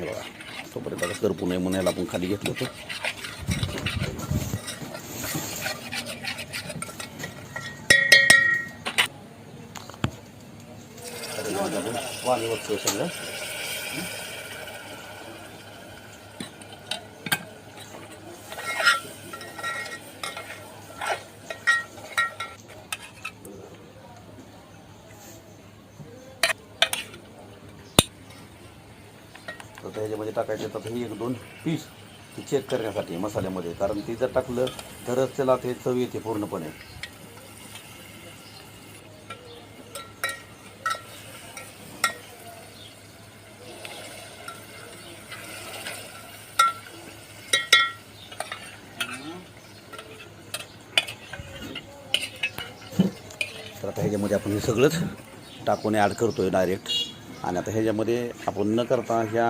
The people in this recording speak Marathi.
हे बघा तोपर्यंत आता करपू नये म्हणून याला आपण खाली घेतलं होतं. वांगे बघतोय सगळं. तर ह्याच्यामध्ये टाकायचे तर हे 1-2 पीस ती चेक करण्यासाठी मसाल्यामध्ये, कारण ती जर टाकलं तरच त्याला ते चव येते पूर्णपणे. तर आता ह्याच्यामध्ये आपण हे सगळंच टाकून ॲड करतोय डायरेक्ट. आणि आता ह्याच्यामध्ये आपण न करता ह्या